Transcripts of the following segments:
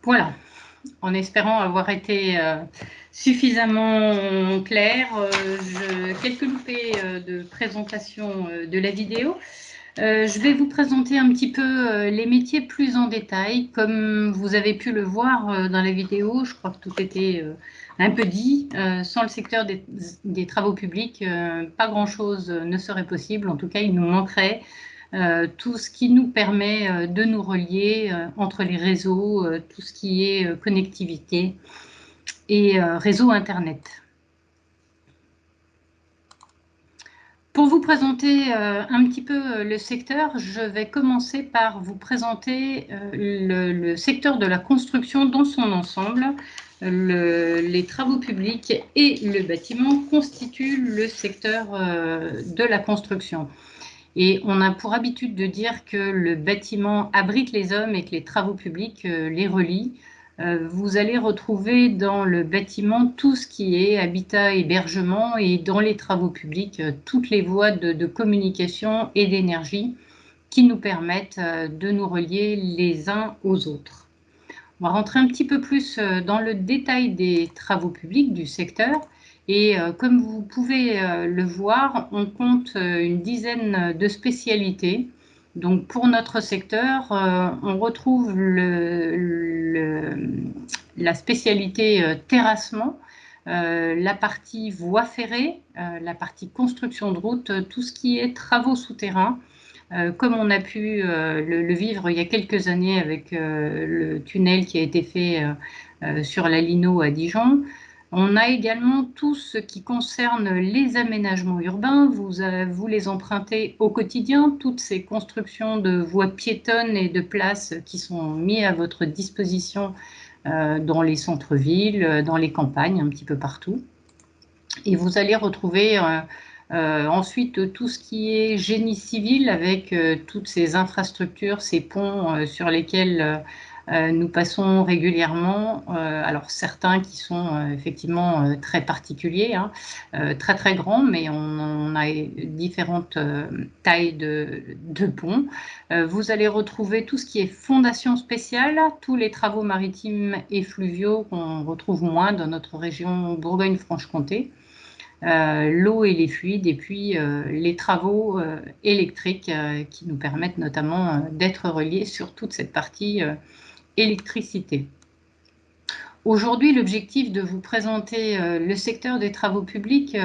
Voilà, en espérant avoir été suffisamment claire, quelques loupés de présentation de la vidéo. Je vais vous présenter un petit peu les métiers plus en détail. Comme vous avez pu le voir dans la vidéo, je crois que tout était un peu dit. Sans le secteur des travaux publics, pas grand-chose ne serait possible. En tout cas, il nous manquerait tout ce qui nous permet de nous relier entre les réseaux, tout ce qui est connectivité et réseau Internet. Pour vous présenter un petit peu le secteur, je vais commencer par vous présenter le secteur de la construction dans son ensemble. Les travaux publics et le bâtiment constituent le secteur de la construction. Et on a pour habitude de dire que le bâtiment abrite les hommes et que les travaux publics les relient. Vous allez retrouver dans le bâtiment tout ce qui est habitat, hébergement, et dans les travaux publics, toutes les voies de communication et d'énergie qui nous permettent de nous relier les uns aux autres. On va rentrer un petit peu plus dans le détail des travaux publics du secteur. Et comme vous pouvez le voir, on compte une dizaine de spécialités. Donc pour notre secteur, on retrouve la spécialité terrassement, la partie voie ferrée, la partie construction de route, tout ce qui est travaux souterrains, comme on a pu le vivre il y a quelques années avec le tunnel qui a été fait sur la Lino à Dijon. On a également tout ce qui concerne les aménagements urbains. Vous les empruntez au quotidien, toutes ces constructions de voies piétonnes et de places qui sont mises à votre disposition dans les centres-villes, dans les campagnes, un petit peu partout. Et vous allez retrouver ensuite tout ce qui est génie civil avec toutes ces infrastructures, ces ponts sur lesquels nous passons régulièrement. Alors certains qui sont effectivement très particuliers, hein, très très grands, mais on a différentes tailles de ponts. Vous allez retrouver tout ce qui est fondation spéciale, tous les travaux maritimes et fluviaux qu'on retrouve moins dans notre région Bourgogne-Franche-Comté. L'eau et les fluides, et puis les travaux électriques qui nous permettent notamment d'être reliés sur toute cette partie électricité. Aujourd'hui, l'objectif de vous présenter le secteur des travaux publics,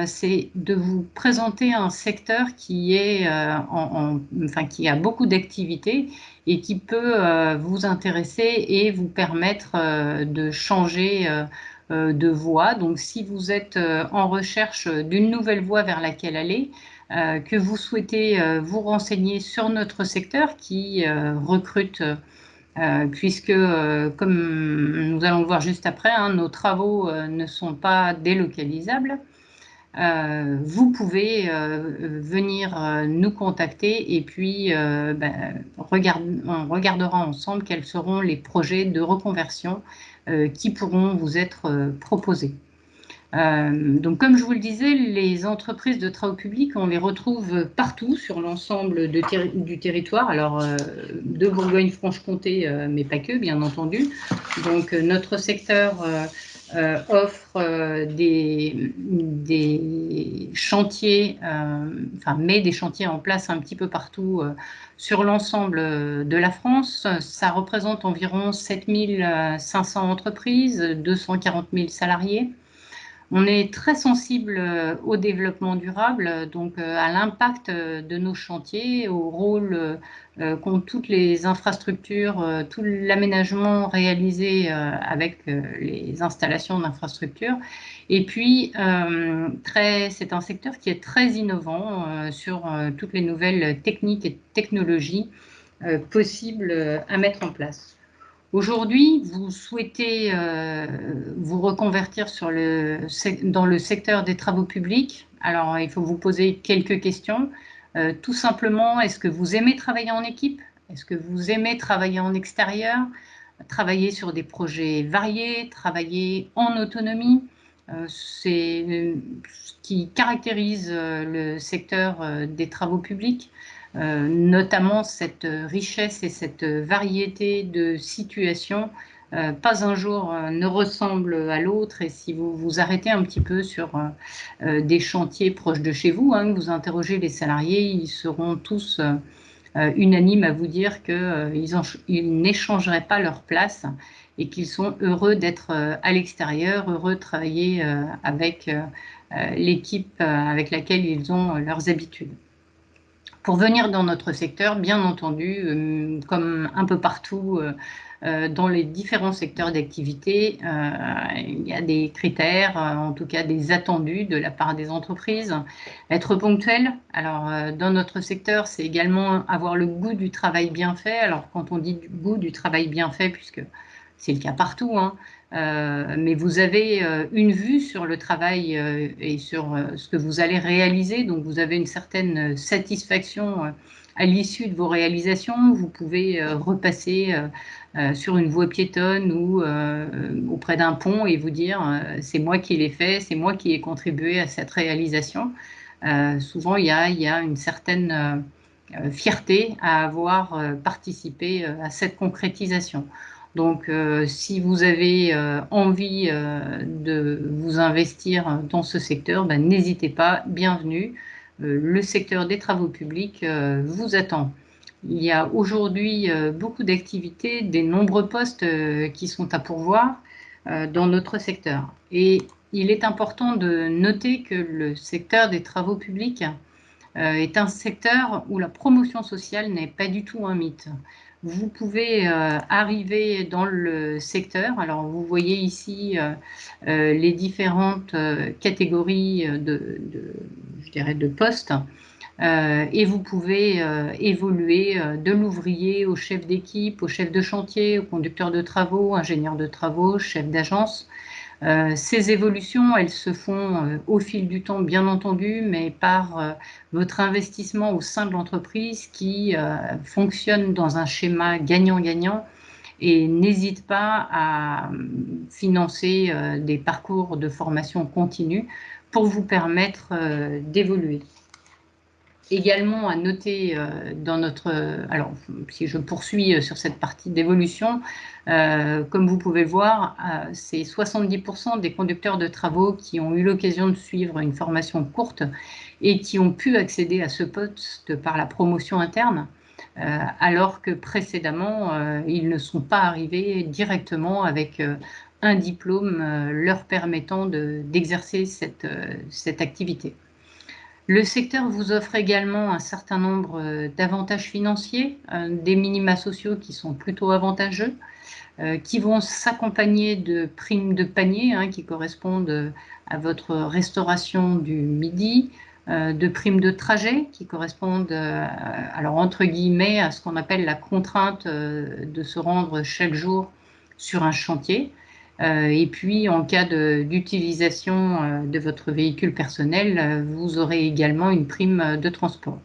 c'est de vous présenter un secteur qui est qui a beaucoup d'activités et qui peut vous intéresser et vous permettre de changer de voie. Donc, si vous êtes en recherche d'une nouvelle voie vers laquelle aller, que vous souhaitez vous renseigner sur notre secteur qui recrute, puisque, comme nous allons le voir juste après, hein, nos travaux ne sont pas délocalisables. Vous pouvez venir nous contacter et puis on regardera ensemble quels seront les projets de reconversion qui pourront vous être proposés. Donc, comme je vous le disais, les entreprises de travaux publics, on les retrouve partout sur l'ensemble du territoire, alors de Bourgogne-Franche-Comté, mais pas que, bien entendu. Donc, notre secteur offre des chantiers, met des chantiers en place un petit peu partout sur l'ensemble de la France. Ça représente environ 7500 entreprises, 240 000 salariés. On est très sensible au développement durable, donc à l'impact de nos chantiers, au rôle qu'ont toutes les infrastructures, tout l'aménagement réalisé avec les installations d'infrastructures. Et puis, c'est un secteur qui est très innovant sur toutes les nouvelles techniques et technologies possibles à mettre en place. Aujourd'hui, vous souhaitez vous reconvertir dans le secteur des travaux publics. Alors, il faut vous poser quelques questions. Tout simplement, est-ce que vous aimez travailler en équipe? Est-ce que vous aimez travailler en extérieur? Travailler sur des projets variés, travailler en autonomie? C'est ce qui caractérise le secteur des travaux publics. notamment cette richesse et cette variété de situations. Pas un jour ne ressemble à l'autre, et si vous vous arrêtez un petit peu sur des chantiers proches de chez vous, que vous interrogez les salariés, ils seront tous unanimes à vous dire qu'ils n'échangeraient pas leur place et qu'ils sont heureux d'être à l'extérieur, heureux de travailler avec l'équipe avec laquelle ils ont leurs habitudes. Pour venir dans notre secteur, bien entendu, comme un peu partout dans les différents secteurs d'activité, il y a des critères, en tout cas des attendus de la part des entreprises. Être ponctuel, alors dans notre secteur, c'est également avoir le goût du travail bien fait. Alors quand on dit goût du travail bien fait, puisque c'est le cas partout, mais vous avez une vue sur le travail et sur ce que vous allez réaliser, donc vous avez une certaine satisfaction à l'issue de vos réalisations. Vous pouvez repasser sur une voie piétonne ou auprès d'un pont et vous dire c'est moi qui l'ai fait, c'est moi qui ai contribué à cette réalisation. Souvent il y a une certaine fierté à avoir participé à cette concrétisation. Donc, si vous avez envie de vous investir dans ce secteur, n'hésitez pas, bienvenue. Le secteur des travaux publics vous attend. Il y a aujourd'hui beaucoup d'activités, des nombreux postes qui sont à pourvoir dans notre secteur. Et il est important de noter que le secteur des travaux publics est un secteur où la promotion sociale n'est pas du tout un mythe. Vous pouvez arriver dans le secteur, alors vous voyez ici les différentes catégories je dirais de postes, et vous pouvez évoluer de l'ouvrier au chef d'équipe, au chef de chantier, au conducteur de travaux, ingénieur de travaux, chef d'agence. Ces évolutions, elles se font au fil du temps, bien entendu, mais par votre investissement au sein de l'entreprise qui fonctionne dans un schéma gagnant-gagnant et n'hésite pas à financer des parcours de formation continue pour vous permettre d'évoluer. Également à noter dans notre... Alors, si je poursuis sur cette partie d'évolution, comme vous pouvez le voir, c'est 70% des conducteurs de travaux qui ont eu l'occasion de suivre une formation courte et qui ont pu accéder à ce poste par la promotion interne, alors que précédemment, ils ne sont pas arrivés directement avec un diplôme leur permettant d'exercer cette activité. Le secteur vous offre également un certain nombre d'avantages financiers, des minima sociaux qui sont plutôt avantageux, qui vont s'accompagner de primes de panier qui correspondent à votre restauration du midi, de primes de trajet qui correspondent, alors entre guillemets, à ce qu'on appelle la contrainte de se rendre chaque jour sur un chantier. Et puis, en cas d'utilisation de votre véhicule personnel, vous aurez également une prime de transport.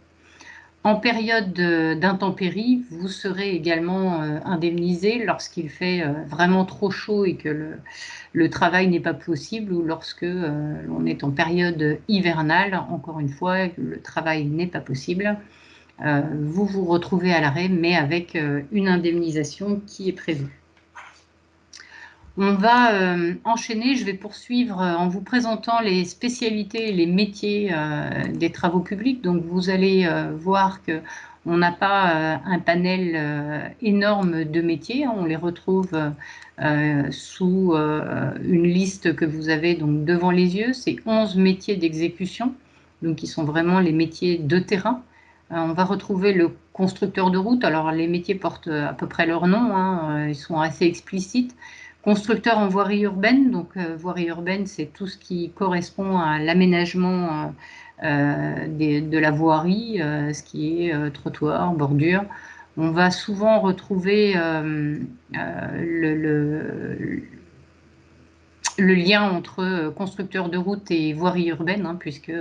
En période d'intempérie, vous serez également indemnisé lorsqu'il fait vraiment trop chaud et que le travail n'est pas possible, ou lorsque l'on est en période hivernale, encore une fois, le travail n'est pas possible. Vous vous retrouvez à l'arrêt, mais avec une indemnisation qui est prévue. On va enchaîner, je vais poursuivre en vous présentant les spécialités et les métiers des travaux publics. Donc vous allez voir qu'on n'a pas un panel énorme de métiers, on les retrouve sous une liste que vous avez donc devant les yeux. C'est 11 métiers d'exécution, donc qui sont vraiment les métiers de terrain. On va retrouver le constructeur de route. Alors les métiers portent à peu près leur nom, ils sont assez explicites. Constructeur en voirie urbaine, donc voirie urbaine, c'est tout ce qui correspond à l'aménagement de la voirie, ce qui est trottoir, bordure. On va souvent retrouver le lien entre constructeur de route et voirie urbaine, puisque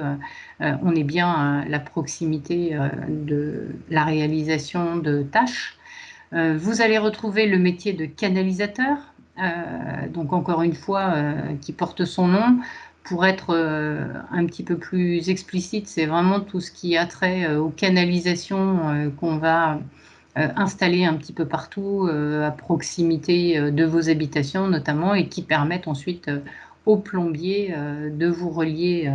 on est bien à la proximité de la réalisation de tâches. Vous allez retrouver le métier de canalisateur, donc encore une fois, qui porte son nom. Pour être un petit peu plus explicite, c'est vraiment tout ce qui a trait aux canalisations qu'on va installer un petit peu partout à proximité de vos habitations notamment, et qui permettent ensuite aux plombiers de vous relier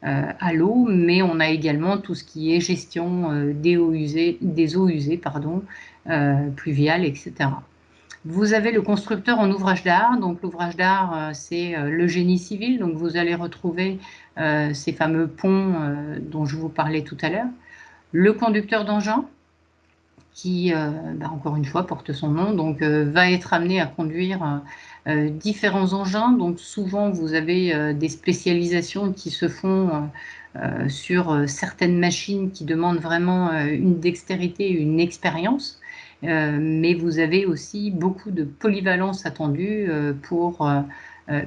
à l'eau. Mais on a également tout ce qui est gestion des eaux usées, pardon, pluviales, etc. Vous avez le constructeur en ouvrage d'art. Donc l'ouvrage d'art, c'est le génie civil. Donc vous allez retrouver ces fameux ponts dont je vous parlais tout à l'heure. Le conducteur d'engin, qui, encore une fois, porte son nom, donc va être amené à conduire différents engins. Donc souvent, vous avez des spécialisations qui se font sur certaines machines qui demandent vraiment une dextérité, une expérience. Mais vous avez aussi beaucoup de polyvalence attendue pour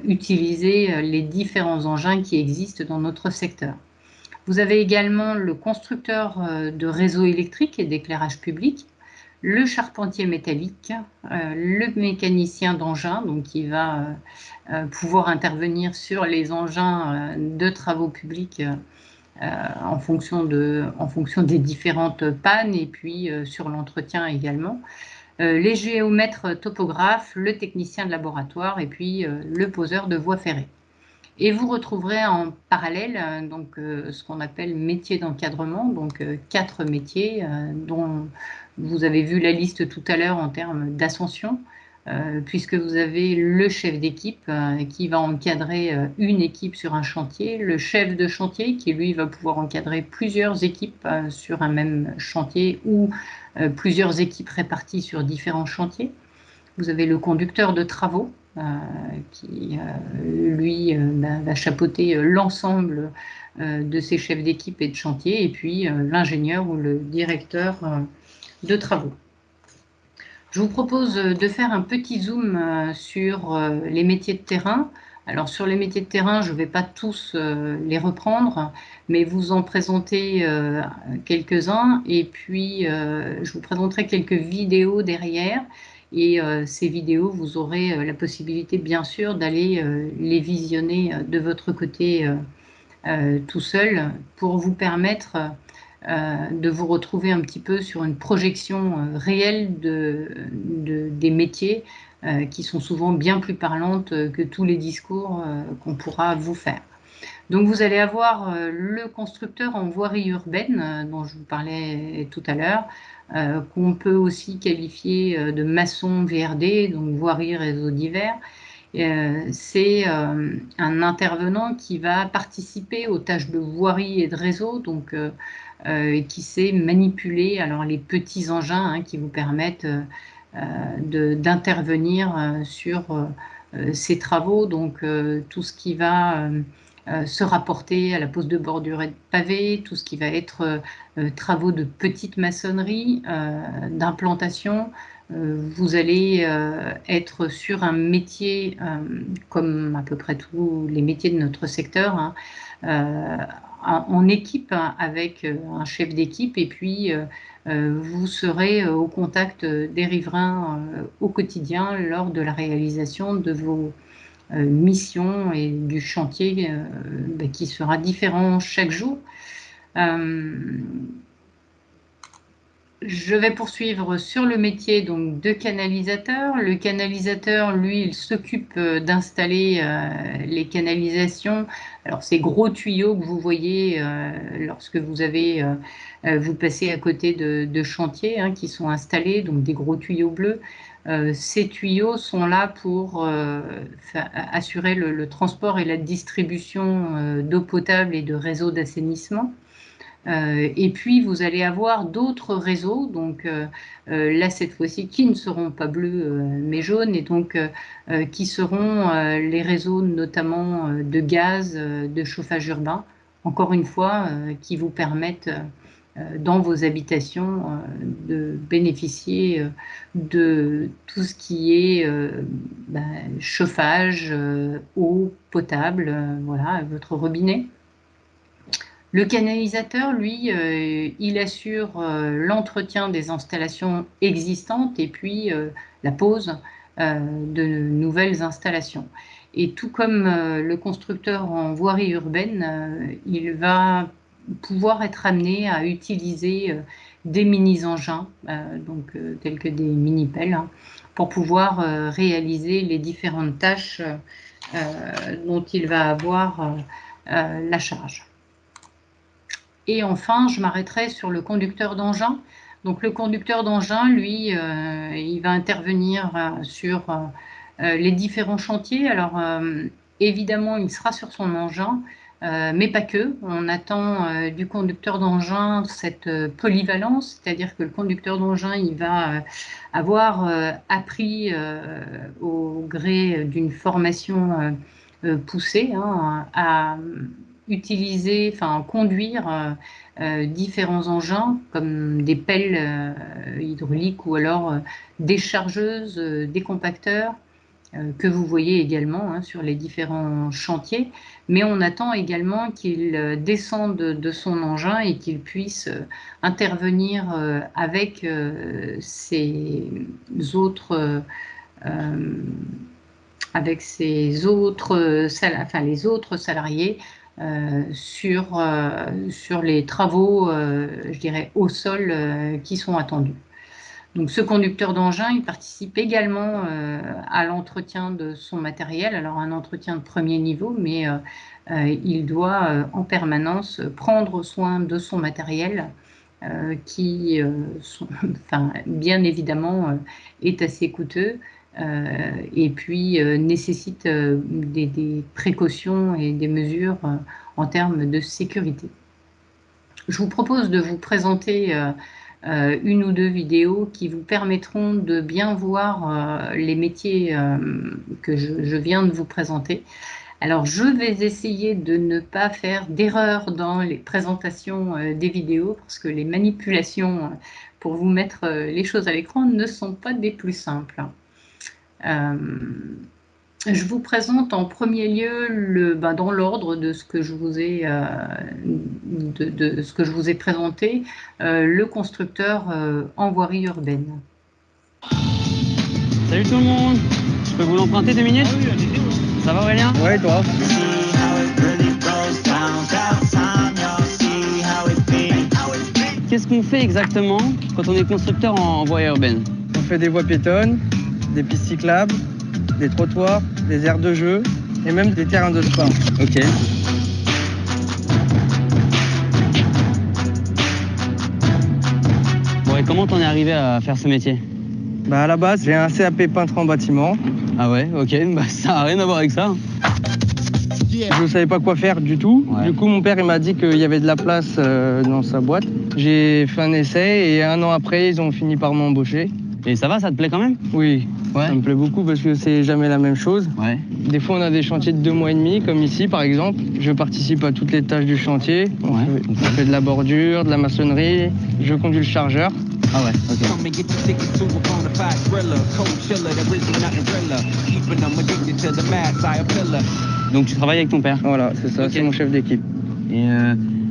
utiliser les différents engins qui existent dans notre secteur. Vous avez également le constructeur de réseaux électriques et d'éclairage public, le charpentier métallique, le mécanicien d'engin, donc qui va pouvoir intervenir sur les engins de travaux publics en fonction des différentes pannes, et puis sur l'entretien également. Les géomètres topographes, le technicien de laboratoire, et puis le poseur de voies ferrées. Et vous retrouverez en parallèle ce qu'on appelle métier d'encadrement, donc 4 métiers dont vous avez vu la liste tout à l'heure en termes d'ascension, puisque vous avez le chef d'équipe qui va encadrer une équipe sur un chantier, le chef de chantier qui lui va pouvoir encadrer plusieurs équipes sur un même chantier, ou plusieurs équipes réparties sur différents chantiers. Vous avez le conducteur de travaux qui, lui, va chapeauter l'ensemble de ses chefs d'équipe et de chantier, et puis l'ingénieur ou le directeur de travaux. Je vous propose de faire un petit zoom sur les métiers de terrain. Alors sur les métiers de terrain, je ne vais pas tous les reprendre, mais vous en présenter quelques-uns, et puis je vous présenterai quelques vidéos derrière. Et ces vidéos, vous aurez la possibilité, bien sûr, d'aller les visionner de votre côté tout seul, pour vous permettre de vous retrouver un petit peu sur une projection réelle des métiers qui sont souvent bien plus parlantes que tous les discours qu'on pourra vous faire. Donc vous allez avoir le constructeur en voirie urbaine dont je vous parlais tout à l'heure, qu'on peut aussi qualifier de maçon VRD, donc voirie réseau divers. C'est un intervenant qui va participer aux tâches de voirie et de réseau, donc qui sait manipuler alors les petits engins qui vous permettent d'intervenir sur ces travaux, donc tout ce qui va se rapporter à la pose de bordure et de pavés, tout ce qui va être travaux de petite maçonnerie, d'implantation. Vous allez être sur un métier, comme à peu près tous les métiers de notre secteur, en équipe avec un chef d'équipe, et puis vous serez au contact des riverains au quotidien lors de la réalisation de vos missions et du chantier qui sera différent chaque jour. Je vais poursuivre sur le métier donc de canalisateur. Le canalisateur, lui, il s'occupe d'installer les canalisations. Alors ces gros tuyaux que vous voyez lorsque vous passez à côté de chantiers qui sont installés, donc des gros tuyaux bleus. Ces tuyaux sont là pour assurer le transport et la distribution d'eau potable et de réseaux d'assainissement. Et puis vous allez avoir d'autres réseaux, donc là cette fois-ci qui ne seront pas bleus mais jaunes, et donc qui seront les réseaux notamment de gaz, de chauffage urbain, encore une fois qui vous permettent dans vos habitations de bénéficier de tout ce qui est chauffage, eau potable, voilà, votre robinet. Le canalisateur, lui, il assure l'entretien des installations existantes, et puis la pose de nouvelles installations. Et tout comme le constructeur en voirie urbaine, il va pouvoir être amené à utiliser des mini-engins, tels que des mini-pelles, hein, pour pouvoir réaliser les différentes tâches dont il va avoir la charge. Et enfin, je m'arrêterai sur le conducteur d'engin. Donc le conducteur d'engin, lui, il va intervenir sur les différents chantiers. Alors évidemment, il sera sur son engin, mais pas que. On attend du conducteur d'engin cette polyvalence, c'est-à-dire que le conducteur d'engin, il va avoir appris au gré d'une formation poussée, hein, à utiliser, enfin conduire différents engins comme des pelles hydrauliques ou alors des chargeuses, des compacteurs que vous voyez également, hein, sur les différents chantiers. Mais on attend également qu'il descende de son engin et qu'il puisse intervenir avec ses autres les autres salariés sur les travaux, je dirais, au sol qui sont attendus. Donc ce conducteur d'engin, il participe également à l'entretien de son matériel, alors un entretien de premier niveau, mais il doit en permanence prendre soin de son matériel qui, bien évidemment, est assez coûteux et puis nécessite des précautions et des mesures en termes de sécurité. Je vous propose de vous présenter une ou deux vidéos qui vous permettront de bien voir les métiers que je viens de vous présenter. Alors, je vais essayer de ne pas faire d'erreur dans les présentations des vidéos parce que les manipulations pour vous mettre les choses à l'écran ne sont pas des plus simples. Je vous présente en premier lieu, dans l'ordre de ce que je vous ai, présenté, le constructeur en voirie urbaine. Salut tout le monde, je peux vous l'emprunter 2 minutes? Ah oui, allez-y, ouais. Ça va Aurélien? Ouais, toi? Qu'est-ce qu'on fait exactement quand on est constructeur en voie urbaine? On fait des voies piétonnes, des pistes cyclables, des trottoirs, des aires de jeu et même des terrains de sport. Ok. Bon, et comment t'en es arrivé à faire ce métier? Bah à la base, j'ai un CAP peintre en bâtiment. Ah ouais, ok, bah ça n'a rien à voir avec ça. Je ne savais pas quoi faire du tout. Ouais. Du coup, mon père il m'a dit qu'il y avait de la place dans sa boîte. J'ai fait un essai et 1 an après, ils ont fini par m'embaucher. Et ça va, ça te plaît quand même? Oui, Ouais. ça me plaît beaucoup parce que c'est jamais la même chose. Ouais. Des fois, on a des chantiers de 2 mois et demi, comme ici par exemple. Je participe à toutes les tâches du chantier. Ouais. On fait de la bordure, de la maçonnerie. Je conduis le chargeur. Ah ouais, ok. Donc tu travailles avec ton père? Voilà, c'est ça, Ok. c'est mon chef d'équipe. Et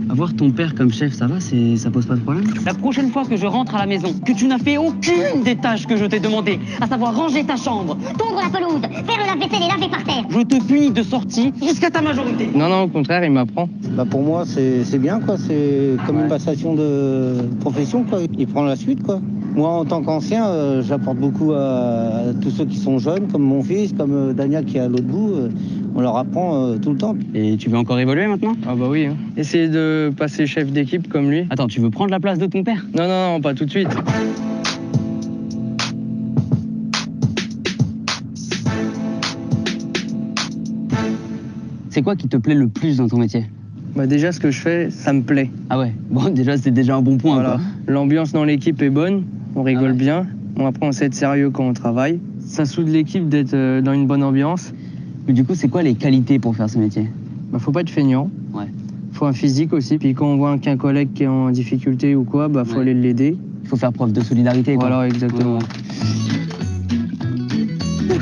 avoir ton père comme chef, ça va, ça pose pas de problème? La prochaine fois que je rentre à la maison, que tu n'as fait aucune des tâches que je t'ai demandé, à savoir ranger ta chambre, Tondre la pelouse, faire le lave-vaisselle et laver par terre. je te punis de sortie jusqu'à ta majorité. Non, non, au contraire, il m'apprend. Bah pour moi, c'est bien, quoi. C'est comme une passation de profession, quoi. Il prend la suite, quoi. Moi, en tant qu'ancien, j'apporte beaucoup à tous ceux qui sont jeunes, comme mon fils, comme Daniel qui est à l'autre bout. On leur apprend tout le temps. Et tu veux encore évoluer maintenant? Ah bah oui, hein. Essayer de passer chef d'équipe comme lui. Attends, tu veux prendre la place de ton père? Non, non, non, pas tout de suite. C'est quoi qui te plaît le plus dans ton métier? Bah déjà, ce que je fais, ça me plaît. Ah ouais, bon déjà c'est déjà un bon point. Voilà. Quoi. L'ambiance dans l'équipe est bonne, on rigole ouais. bien. Bon, après, on sait être sérieux quand on travaille. Ça soude l'équipe d'être dans une bonne ambiance. Mais du coup, c'est quoi les qualités pour faire ce métier? Bah, faut pas être feignant. Ouais. Faut un physique aussi. Puis quand on voit qu'un collègue qui est en difficulté ou quoi, bah faut Ouais. aller l'aider. Il faut faire preuve de solidarité. Quoi. Voilà, exactement.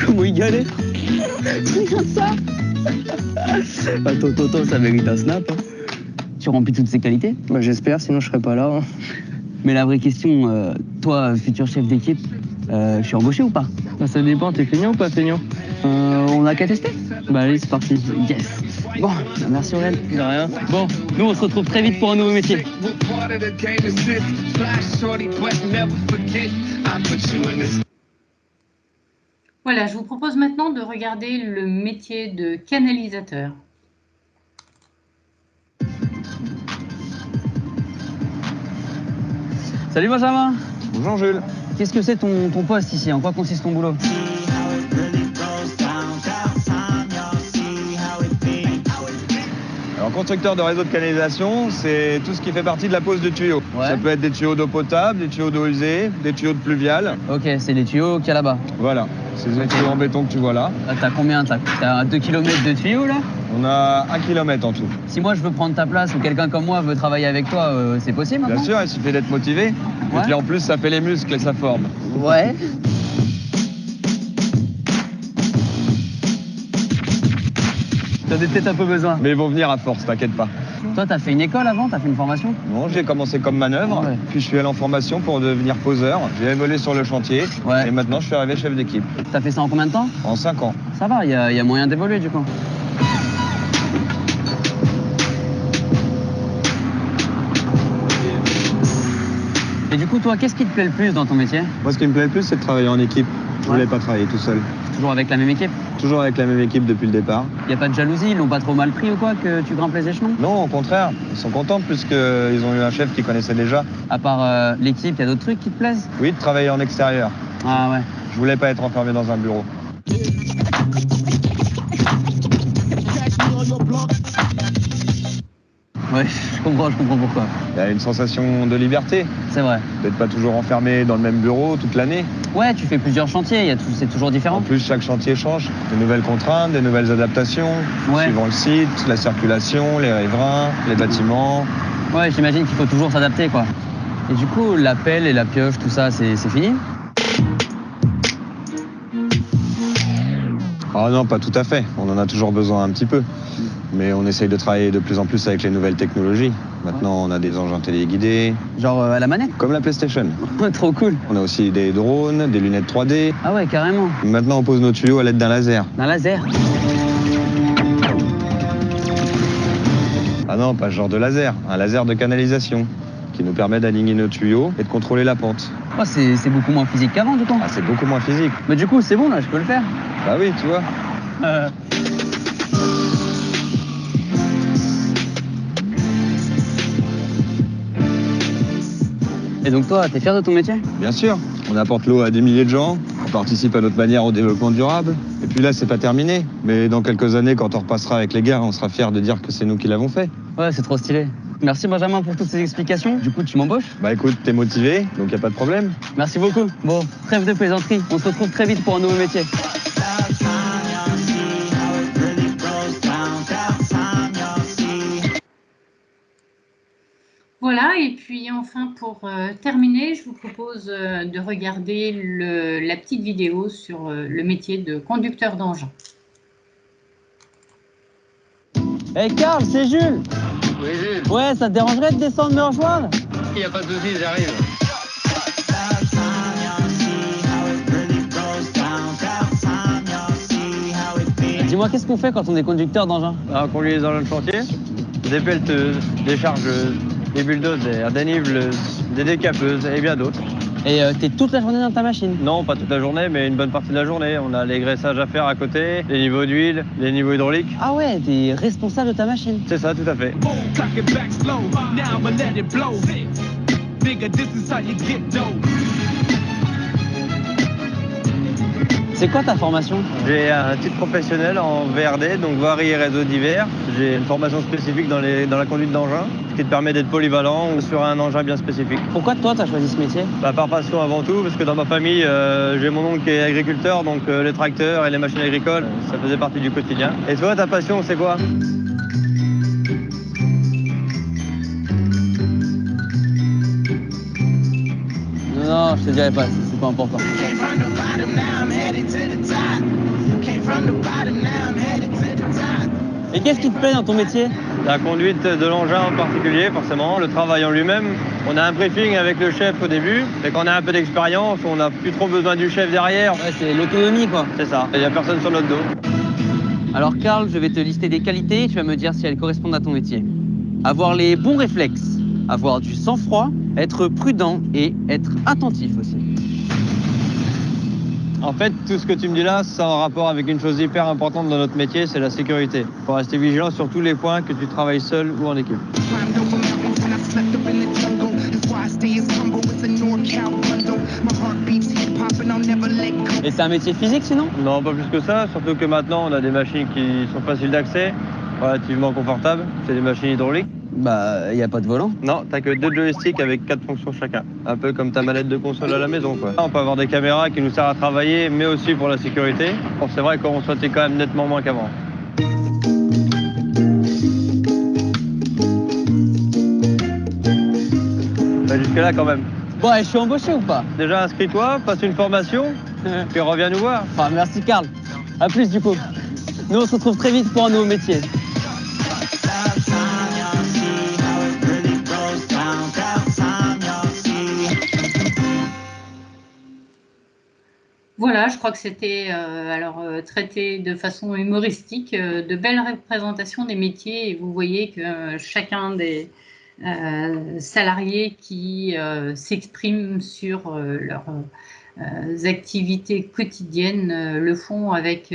Comment il galère? Regarde ça. Attends, ça mérite un snap. Hein. Tu remplis toutes ces qualités? Bah, j'espère, sinon je serais pas là. Hein. Mais la vraie question, toi, futur chef d'équipe, je suis embauché ou pas? Bah, ça dépend, t'es feignant ou pas feignant? on a qu'à tester. Bah allez, c'est parti. Yes. Bon, merci Aurèle. De rien. Bon, nous on se retrouve très vite pour un nouveau métier. Voilà, je vous propose maintenant de regarder le métier de canalisateur. Salut Benjamin. Bonjour Jules. Qu'est-ce que c'est ton poste ici? En quoi consiste ton boulot? Alors constructeur de réseau de canalisation, c'est tout ce qui fait partie de la pose de tuyaux. Ouais. Ça peut être des tuyaux d'eau potable, des tuyaux d'eau usée, des tuyaux de pluviale. Ok, c'est les tuyaux qu'il y a là-bas. Voilà, c'est les tuyaux en béton que tu vois là. T'as combien? T'as 2 km de tuyaux là? On a 1 km en tout. Si moi je veux prendre ta place ou quelqu'un comme moi veut travailler avec toi, c'est possible maintenant? Bien sûr, il suffit d'être motivé. Ouais. Et puis en plus, ça fait les muscles et ça forme. Ouais. T'en as peut-être un peu besoin. Mais ils vont venir à force, t'inquiète pas. Toi, t'as fait une école avant? T'as fait une formation? Non, j'ai commencé comme manœuvre, Ouais. puis je suis allé en formation pour devenir poseur. J'ai évolué sur le chantier Ouais. et maintenant je suis arrivé chef d'équipe. T'as fait ça en combien de temps? En 5 ans. Ça va, il y a moyen d'évoluer du coup. Et du coup, toi, qu'est-ce qui te plaît le plus dans ton métier? Moi, ce qui me plaît le plus, c'est de travailler en équipe. Je voulais pas travailler tout seul. Toujours avec la même équipe? Toujours avec la même équipe depuis le départ. Y a pas de jalousie? Ils l'ont pas trop mal pris ou quoi que tu grimpes les échelons? Non, au contraire, ils sont contents puisqu'ils ont eu un chef qu'ils connaissaient déjà. À part l'équipe, y a d'autres trucs qui te plaisent? Oui, de travailler en extérieur. Ah ouais. Je voulais pas être enfermé dans un bureau. Ouais, je comprends pourquoi. Il y a une sensation de liberté, C'est vrai. d'être pas toujours enfermé dans le même bureau toute l'année. Ouais, tu fais plusieurs chantiers, c'est toujours En différent. plus, chaque chantier change. Des nouvelles contraintes, des nouvelles adaptations, Ouais. suivant le site, la circulation, les riverains, les bâtiments. Ouais, j'imagine qu'il faut toujours s'adapter quoi. Et du coup, la pelle et la pioche, tout ça, c'est fini? Ah non, pas tout à fait. On en a toujours besoin un petit peu. Mais on essaye de travailler de plus en plus avec les nouvelles technologies. Maintenant, on a des engins téléguidés, Genre à la manette? comme la PlayStation. Trop cool. On a aussi des drones, des lunettes 3D. Ah ouais, carrément. Maintenant, on pose nos tuyaux à l'aide d'un laser. Un laser. Ah non, pas ce genre de laser. Un laser de canalisation qui nous permet d'aligner nos tuyaux et de contrôler la pente. Oh, c'est beaucoup moins physique qu'avant du coup. Ah, c'est beaucoup moins physique. Mais du coup, c'est bon là, je peux le faire. Bah oui, tu vois. Et donc toi, t'es fier de ton métier? Bien sûr, on apporte l'eau à des milliers de gens, on participe à notre manière au développement durable. Et puis là, c'est pas terminé. Mais dans quelques années, quand on repassera avec les gars, on sera fiers de dire que c'est nous qui l'avons fait. Ouais, c'est trop stylé. Merci Benjamin pour toutes ces explications. Du coup, tu m'embauches? Bah écoute, t'es motivé, donc y a pas de problème. Merci beaucoup. Bon, trêve de plaisanterie. On se retrouve très vite pour un nouveau métier. Voilà, et puis enfin pour terminer, je vous propose de regarder la petite vidéo sur le métier de conducteur d'engin. Hey Karl, c'est Jules. Oui, Jules. Ouais, ça te dérangerait de descendre me rejoindre? Il n'y a pas de souci, j'arrive. Dis-moi, qu'est-ce qu'on fait quand on est conducteur d'engin? On conduit les engins de chantier, des pelleteuses, des chargeuses, des bulldozers, des niveleuses, des décapeuses et bien d'autres. Et t'es toute la journée dans ta machine? Non, pas toute la journée, mais une bonne partie de la journée. On a les graissages à faire à côté, les niveaux d'huile, les niveaux hydrauliques. Ah ouais, t'es responsable de ta machine. C'est ça, tout à fait. C'est quoi ta formation? J'ai un titre professionnel en VRD, donc voirie et réseau divers. J'ai une formation spécifique dans la conduite d'engin, ce qui te permet d'être polyvalent sur un engin bien spécifique. Pourquoi toi t'as choisi ce métier? Par passion avant tout, parce que dans ma famille, j'ai mon oncle qui est agriculteur, donc les tracteurs et les machines agricoles, ça faisait partie du quotidien. Et toi, ta passion, c'est quoi? Non, je te dirai pas, c'est pas important. Et qu'est-ce qui te plaît dans ton métier? La conduite de l'engin en particulier, forcément, le travail en lui-même, On a un briefing avec le chef au début, et quand on a un peu d'expérience, on n'a plus trop besoin du chef derrière. Ouais, c'est l'autonomie, quoi. C'est ça, il n'y a personne sur notre dos. Alors, Karl, je vais te lister des qualités et tu vas me dire si elles correspondent à ton métier. Avoir les bons réflexes, avoir du sang-froid, être prudent et être attentif aussi. En fait, tout ce que tu me dis là, c'est en rapport avec une chose hyper importante dans notre métier, c'est la sécurité. Il faut rester vigilant sur tous les points, que tu travailles seul ou en équipe. Et c'est un métier physique sinon? Non, pas plus que ça, surtout que maintenant on a des machines qui sont faciles d'accès, relativement confortables, c'est des machines hydrauliques. Bah, y a pas de volant. Non, t'as que 2 joysticks avec 4 fonctions chacun. Un peu comme ta manette de console à la maison, quoi. On peut avoir des caméras qui nous servent à travailler, mais aussi pour la sécurité. Bon, c'est vrai qu'on ressentait quand même nettement moins qu'avant. Bah, jusque-là, quand même. Bon, je suis embauché ou pas? Déjà, inscris-toi, passe une formation, puis reviens nous voir. Enfin, merci Karl. À plus du coup. Nous, on se retrouve très vite pour un nouveau métier. Voilà, je crois que c'était traité de façon humoristique, de belles représentations des métiers, et vous voyez que chacun des salariés qui s'expriment sur leurs activités quotidiennes le font avec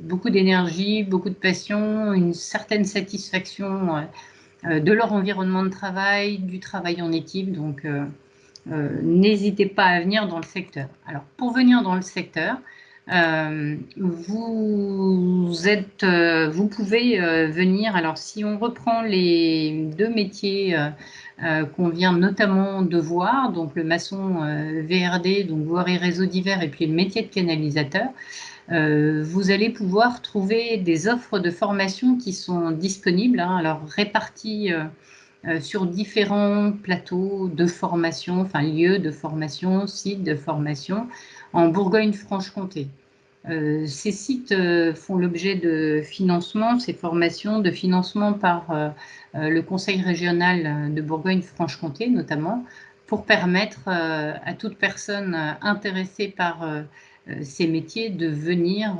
beaucoup d'énergie, beaucoup de passion, une certaine satisfaction de leur environnement de travail, du travail en équipe. Donc, n'hésitez pas à venir dans le secteur. Alors, pour venir dans le secteur, vous pouvez venir. Alors, si on reprend les 2 métiers qu'on vient notamment de voir, donc le maçon VRD, donc voirie réseau divers, et puis le métier de canalisateur, vous allez pouvoir trouver des offres de formation qui sont disponibles, hein, alors réparties sur différents plateaux de formation, enfin lieux de formation, sites de formation en Bourgogne-Franche-Comté. Ces sites font l'objet de financement, ces formations de financement par le Conseil régional de Bourgogne-Franche-Comté notamment, pour permettre à toute personne intéressée par ces métiers de venir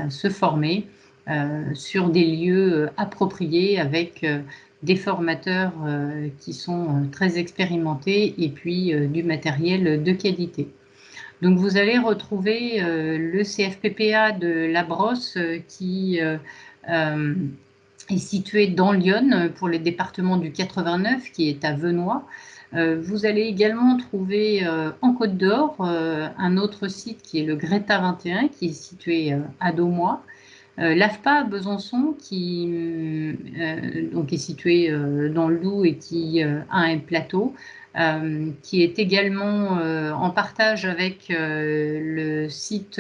se former sur des lieux appropriés avec des formateurs qui sont très expérimentés et puis du matériel de qualité. Donc vous allez retrouver le CFPPA de La Brosse qui est situé dans l'Yonne pour les départements du 89 qui est à Venoy. Vous allez également trouver en Côte d'Or un autre site qui est le Greta 21 qui est situé à Daumois. L'AFPA à Besançon qui donc est situé dans le Doubs et qui a un plateau qui est également en partage avec le site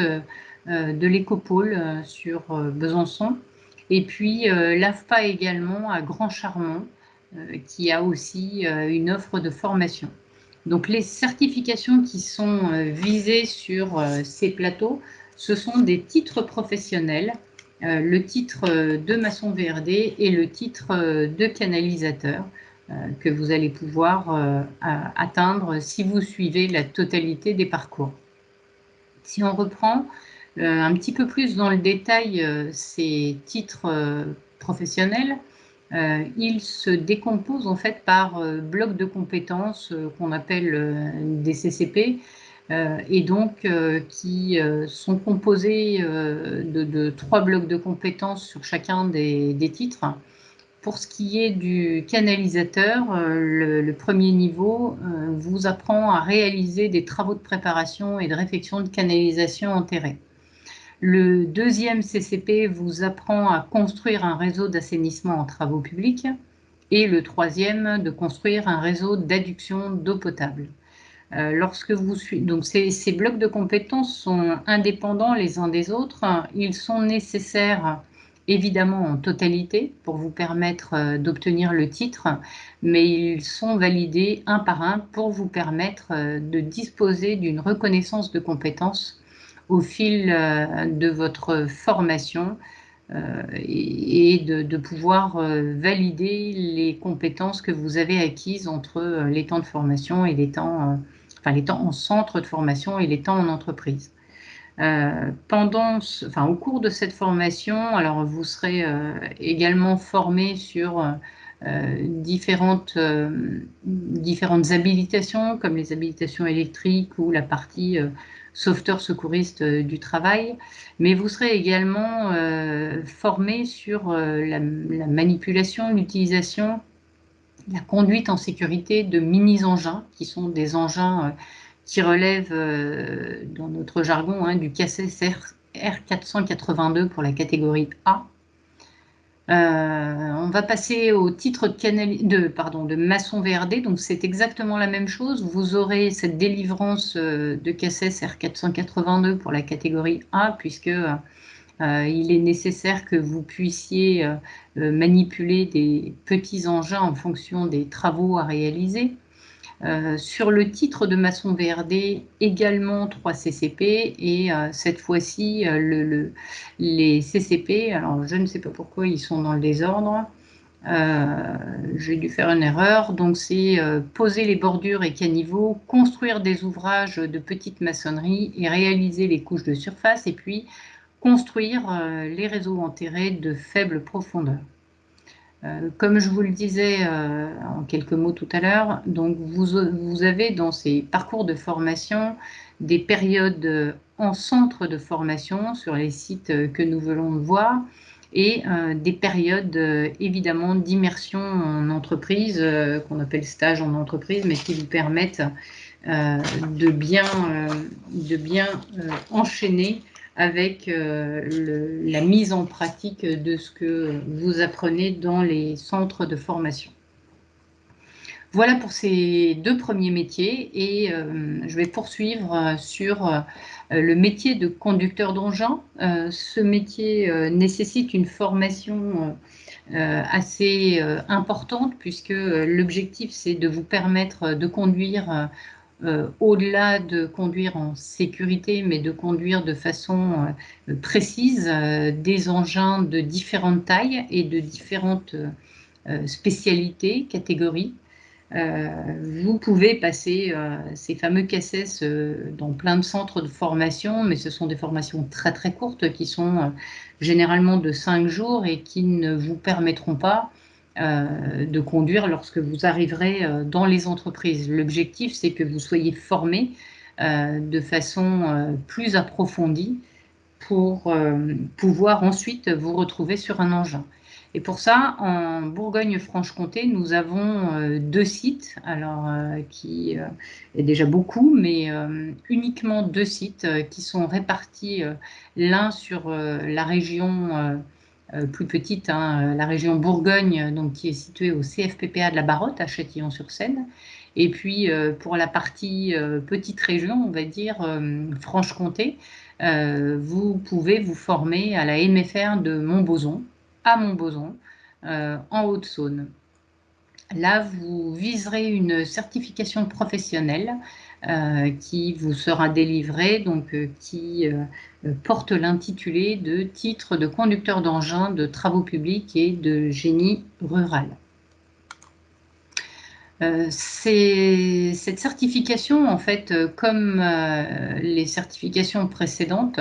de l'Écopôle sur Besançon, et puis l'AFPA également à Grand Charmont qui a aussi une offre de formation. Donc les certifications qui sont visées sur ces plateaux, ce sont des titres professionnels, le titre de maçon VRD et le titre de canalisateur que vous allez pouvoir atteindre si vous suivez la totalité des parcours. Si on reprend un petit peu plus dans le détail ces titres professionnels, ils se décomposent en fait par blocs de compétences qu'on appelle des CCP, et donc qui sont composés de 3 blocs de compétences sur chacun des titres. Pour ce qui est du canalisateur, le premier niveau vous apprend à réaliser des travaux de préparation et de réfection de canalisation enterrée. Le deuxième CCP vous apprend à construire un réseau d'assainissement en travaux publics, et le troisième de construire un réseau d'adduction d'eau potable. Donc ces blocs de compétences sont indépendants les uns des autres. Ils sont nécessaires évidemment en totalité pour vous permettre d'obtenir le titre, mais ils sont validés un par un pour vous permettre de disposer d'une reconnaissance de compétences au fil de votre formation et de pouvoir valider les compétences que vous avez acquises entre les temps de formation et les temps en centre de formation et les temps en entreprise. Au cours de cette formation, alors vous serez également formé sur différentes habilitations, comme les habilitations électriques ou la partie sauveteur secouriste du travail, mais vous serez également formé sur la manipulation, l'utilisation, la conduite en sécurité de mini-engins, qui sont des engins qui relèvent, dans notre jargon, du CACES R482 pour la catégorie A. On va passer au titre de maçon VRD, donc c'est exactement la même chose. Vous aurez cette délivrance de CACES R482 pour la catégorie A, puisque il est nécessaire que vous puissiez manipuler des petits engins en fonction des travaux à réaliser. Sur le titre de maçon VRD, également 3 CCP, et cette fois-ci, les CCP, alors je ne sais pas pourquoi ils sont dans le désordre, j'ai dû faire une erreur, donc c'est poser les bordures et caniveaux, construire des ouvrages de petite maçonnerie et réaliser les couches de surface, et puis construire les réseaux enterrés de faible profondeur. Comme je vous le disais en quelques mots tout à l'heure, donc vous avez dans ces parcours de formation des périodes en centre de formation sur les sites que nous venons de voir, et des périodes évidemment d'immersion en entreprise, qu'on appelle stage en entreprise, mais qui vous permettent de bien enchaîner avec la mise en pratique de ce que vous apprenez dans les centres de formation. Voilà pour ces 2 premiers métiers, et je vais poursuivre sur le métier de conducteur d'engin. Ce métier nécessite une formation assez importante, puisque l'objectif c'est de vous permettre de conduire au-delà de conduire en sécurité, mais de conduire de façon précise des engins de différentes tailles et de différentes spécialités, catégories. Vous pouvez passer ces fameux CACES dans plein de centres de formation, mais ce sont des formations très très courtes qui sont généralement de 5 jours et qui ne vous permettront pas de conduire lorsque vous arriverez dans les entreprises. L'objectif, c'est que vous soyez formé de façon plus approfondie pour pouvoir ensuite vous retrouver sur un engin. Et pour ça, en Bourgogne-Franche-Comté, nous avons 2 sites, alors qui est déjà beaucoup, mais uniquement 2 sites qui sont répartis l'un sur la région plus petite, la région Bourgogne, donc qui est située au CFPPA de la Barotte, à Châtillon-sur-Seine. Et puis pour la partie petite région, on va dire Franche-Comté, vous pouvez vous former à la MFR de Montbozon, à Montbozon, en Haute-Saône. Là, vous viserez une certification professionnelle qui vous sera délivrée, donc qui porte l'intitulé de titre de conducteur d'engin de travaux publics et de génie rural. Cette certification, en fait, comme les certifications précédentes,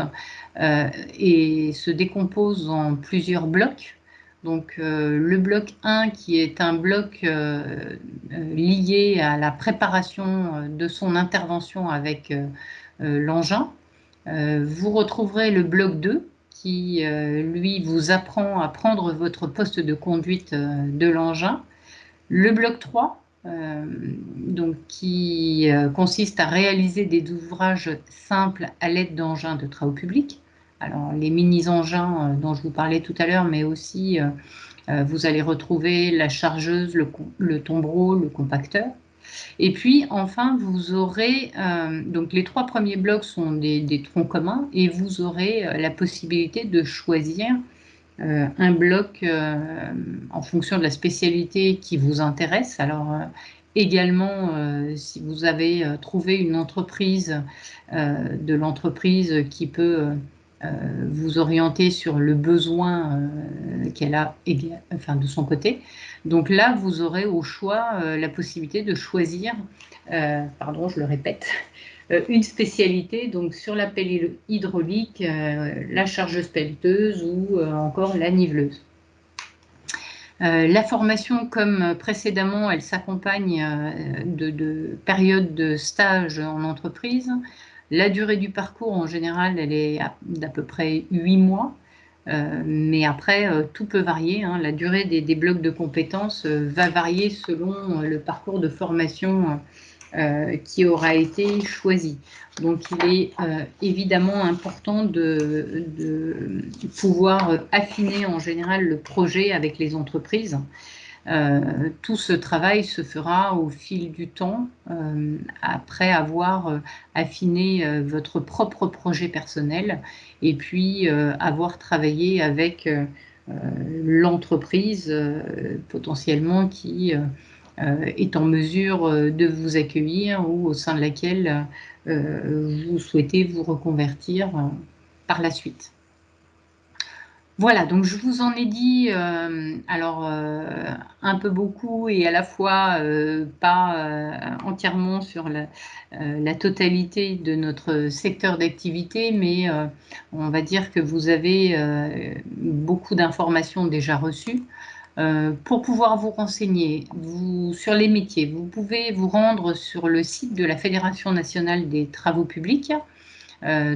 se décompose en plusieurs blocs. Donc le bloc 1 qui est un bloc lié à la préparation de son intervention avec l'engin. Vous retrouverez le bloc 2 qui lui vous apprend à prendre votre poste de conduite de l'engin. Le bloc 3 donc, qui consiste à réaliser des ouvrages simples à l'aide d'engins de travaux publics. Alors, les mini-engins dont je vous parlais tout à l'heure, mais aussi vous allez retrouver la chargeuse, le tombereau, le compacteur. Et puis, enfin, vous aurez, donc les 3 premiers blocs sont des troncs communs, et vous aurez la possibilité de choisir un bloc en fonction de la spécialité qui vous intéresse. Alors, également, si vous avez trouvé une entreprise, de l'entreprise qui peut vous orienter sur le besoin qu'elle a de son côté. Donc là, vous aurez au choix la possibilité de choisir, pardon, je le répète, une spécialité, donc sur la pelle hydraulique, la chargeuse pelleteuse ou encore la niveleuse. La formation, comme précédemment, elle s'accompagne de périodes de stage en entreprise. La durée du parcours, en général, elle est d'à peu près 8 mois. Mais après, tout peut varier, hein. La durée des blocs de compétences va varier selon le parcours de formation qui aura été choisi. Donc, il est évidemment important de pouvoir affiner en général le projet avec les entreprises. Tout ce travail se fera au fil du temps, après avoir affiné votre propre projet personnel et puis avoir travaillé avec l'entreprise potentiellement qui est en mesure de vous accueillir ou au sein de laquelle vous souhaitez vous reconvertir par la suite. Voilà, donc je vous en ai dit un peu beaucoup et à la fois pas entièrement sur la totalité de notre secteur d'activité, mais on va dire que vous avez beaucoup d'informations déjà reçues. Pour pouvoir vous renseigner sur les métiers, vous pouvez vous rendre sur le site de la Fédération nationale des travaux publics.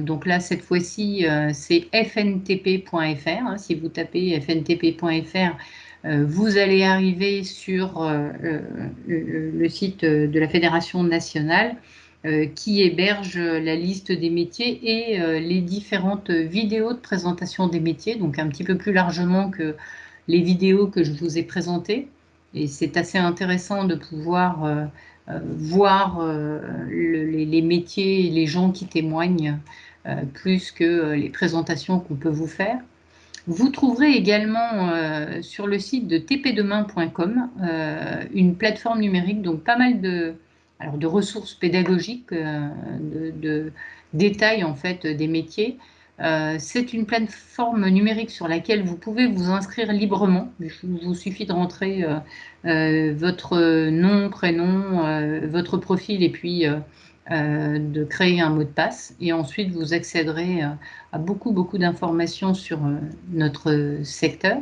Donc là, cette fois-ci, c'est fntp.fr. Hein. Si vous tapez fntp.fr, vous allez arriver sur le site de la Fédération nationale qui héberge la liste des métiers et les différentes vidéos de présentation des métiers, donc un petit peu plus largement que les vidéos que je vous ai présentées. Et c'est assez intéressant de pouvoir voir les métiers et les gens qui témoignent plus que les présentations qu'on peut vous faire. Vous trouverez également sur le site de tpdemain.com une plateforme numérique, donc pas mal de ressources pédagogiques, de détails en fait des métiers. C'est une plateforme numérique sur laquelle vous pouvez vous inscrire librement. Il vous suffit de rentrer votre nom, prénom, votre profil et puis de créer un mot de passe. Et ensuite, vous accéderez à beaucoup d'informations sur notre secteur.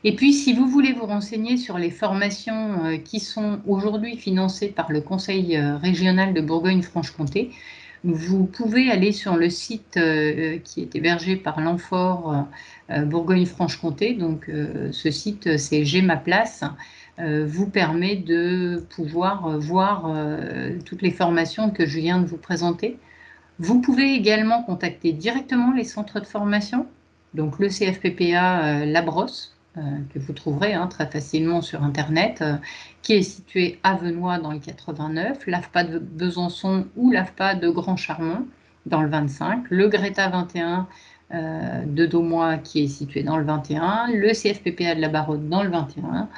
Et puis, si vous voulez vous renseigner sur les formations qui sont aujourd'hui financées par le Conseil régional de Bourgogne-Franche-Comté, vous pouvez aller sur le site qui est hébergé par l'Amphore Bourgogne-Franche-Comté. Donc, ce site, c'est J'ai ma place, vous permet de pouvoir voir toutes les formations que je viens de vous présenter. Vous pouvez également contacter directement les centres de formation, donc le CFPPA La Brosse, que vous trouverez très facilement sur Internet, qui est situé à Venoy dans le 89, l'AFPA de Besançon ou l'AFPA de Grand Charmont dans le 25, le Greta 21 de Daumois qui est situé dans le 21, le CFPPA de la Baronne dans le 21,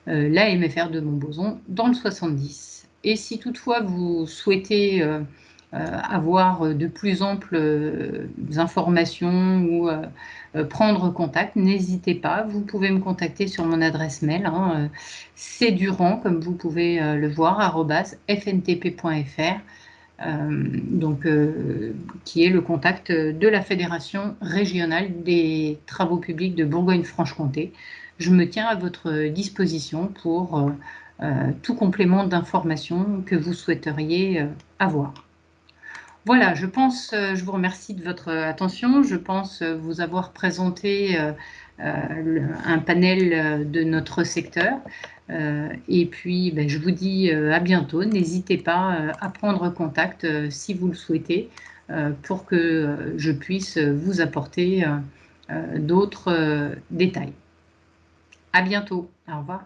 la MFR de Montbozon dans le 70. Et si toutefois vous souhaitez avoir de plus amples informations ou prendre contact, n'hésitez pas. Vous pouvez me contacter sur mon adresse mail, cdurand, comme vous pouvez le voir, @fntp.fr, qui est le contact de la Fédération régionale des travaux publics de Bourgogne-Franche-Comté. Je me tiens à votre disposition pour tout complément d'information que vous souhaiteriez avoir. Voilà, je vous remercie de votre attention. Je pense vous avoir présenté un panel de notre secteur. Et puis, je vous dis à bientôt. N'hésitez pas à prendre contact si vous le souhaitez pour que je puisse vous apporter d'autres détails. À bientôt. Au revoir.